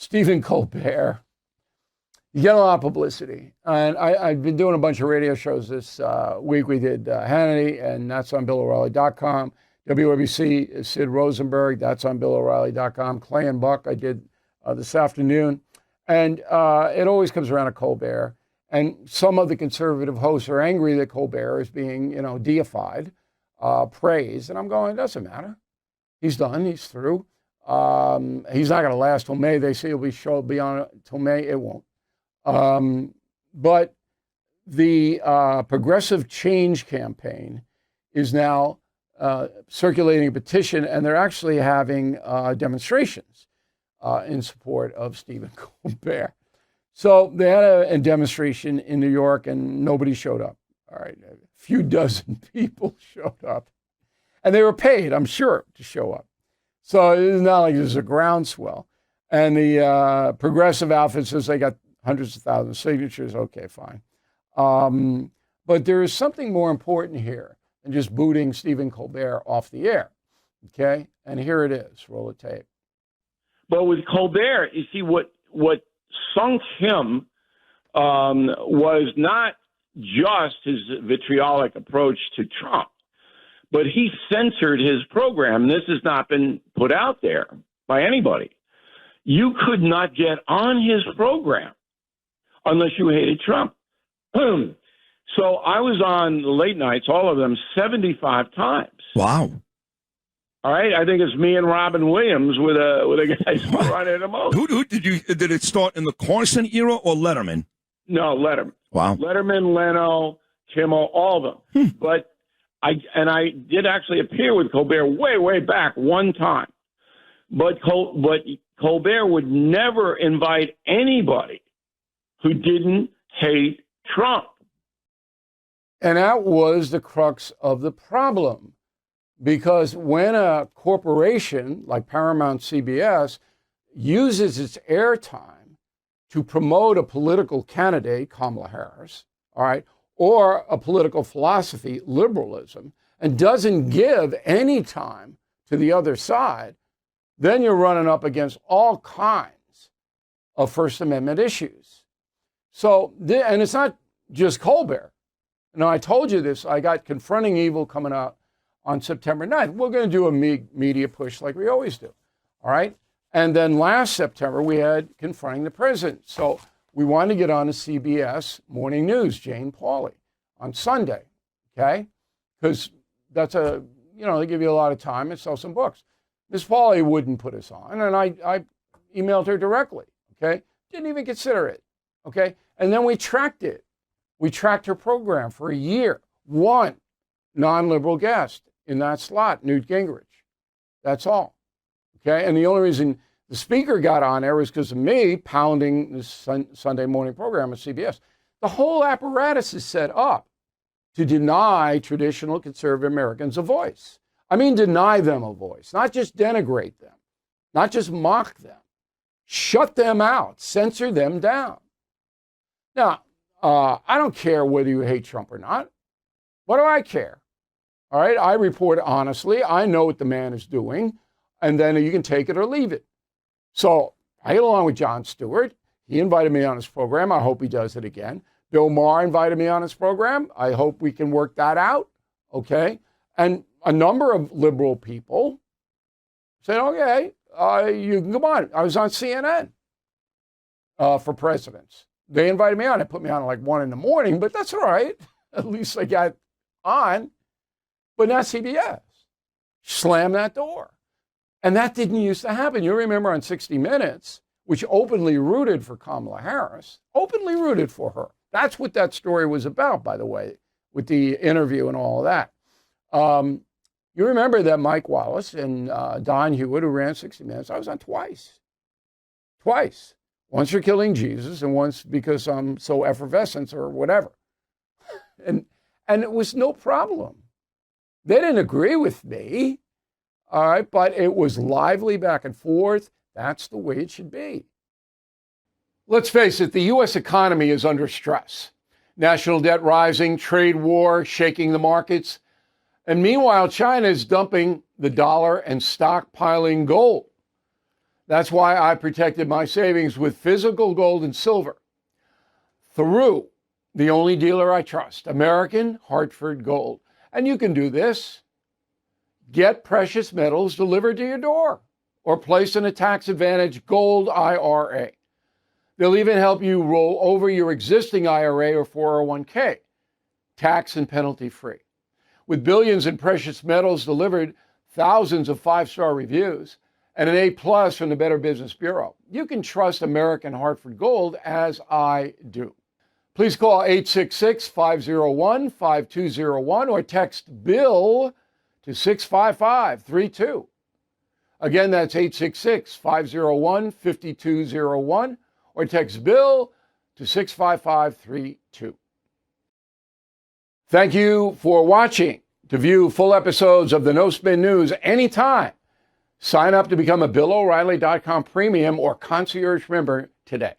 Stephen Colbert. You get a lot of publicity. And I've been doing a bunch of radio shows this week. We did Hannity, and that's on BillO'Reilly.com. WABC is Sid Rosenberg. That's on BillO'Reilly.com. Clay and Buck I did this afternoon. And it always comes around to Colbert. And some of the conservative hosts are angry that Colbert is being, deified, praised. And I'm going, it doesn't matter. He's done. He's through. He's not going to last till May. They say he'll be on till May. It won't. But the Progressive Change campaign is now circulating a petition, and they're actually having demonstrations in support of Stephen Colbert. So they had a demonstration in New York, and nobody showed up. All right, a few dozen people showed up, and they were paid, I'm sure, to show up. So it's not like there's a groundswell. And the progressive outfit says they got hundreds of thousands of signatures. Okay, fine. But there is something more important here than just booting Stephen Colbert off the air. Okay? And here it is. Roll the tape. But with Colbert, you see what sunk him was not just his vitriolic approach to Trump, but he censored his program. This has not been put out there by anybody. You could not get on his program unless you hated Trump. So I was on the late nights, all of them, 75 times. Wow. All right, I think it's me and Robin Williams with a guy running the most. Who did it start in the Carson era or Letterman? No, Letterman. Wow. Letterman, Leno, Kimmel, all of them. But I did actually appear with Colbert way back one time. But Colbert would never invite anybody who didn't hate Trump. And that was the crux of the problem. Because when a corporation like Paramount CBS uses its airtime to promote a political candidate, Kamala Harris, all right, or a political philosophy, liberalism, and doesn't give any time to the other side, then you're running up against all kinds of First Amendment issues. So, and it's not just Colbert. Now, I told you this, I got Confronting Evil coming out on September 9th. We're going to do a media push like we always do, all right? And then last September, we had Confronting the President. So we wanted to get on the CBS Morning News, Jane Pauley, on Sunday, okay? Because that's they give you a lot of time and sell some books. Ms. Pauley wouldn't put us on, and I emailed her directly, okay? Didn't even consider it, okay? And then we tracked it. We tracked her program for a year. One non-liberal guest in that slot, Newt Gingrich. That's all, okay? And the only reason the speaker got on there was because of me pounding this Sunday morning program at CBS. The whole apparatus is set up to deny traditional conservative Americans a voice. I mean, deny them a voice, not just denigrate them, not just mock them. Shut them out, censor them down. Now, I don't care whether you hate Trump or not. What do I care? All right, I report honestly. I know what the man is doing, and then you can take it or leave it. So I get along with Jon Stewart. He invited me on his program. I hope he does it again. Bill Maher invited me on his program. I hope we can work that out, okay? And a number of liberal people said, okay, you can come on. I was on CNN for presidents. They invited me on. They put me on at like 1 a.m, but that's all right. At least I got on. But not CBS. Slam that door. And that didn't used to happen. You remember on 60 Minutes, which openly rooted for Kamala Harris, openly rooted for her. That's what that story was about, by the way, with the interview and all of that. You remember that Mike Wallace and Don Hewitt, who ran 60 Minutes, I was on twice. Twice. Once for killing Jesus and once because I'm so effervescent or whatever. And it was no problem. They didn't agree with me, all right, but it was lively back and forth. That's the way it should be. Let's face it, the U.S. economy is under stress. National debt rising, trade war shaking the markets. And meanwhile, China is dumping the dollar and stockpiling gold. That's why I protected my savings with physical gold and silver through the only dealer I trust, American Hartford Gold. And you can do this. Get precious metals delivered to your door or placed in a tax-advantaged gold IRA. They'll even help you roll over your existing IRA or 401k, tax and penalty free. With billions in precious metals delivered, thousands of 5-star reviews, and an A+ from the Better Business Bureau, you can trust American Hartford Gold as I do. Please call 866-501-5201 or text BILL to 65532. Again, that's 866-501-5201 or text BILL to 65532. Thank you for watching. To view full episodes of the No Spin News anytime, sign up to become a BillO'Reilly.com premium or concierge member today.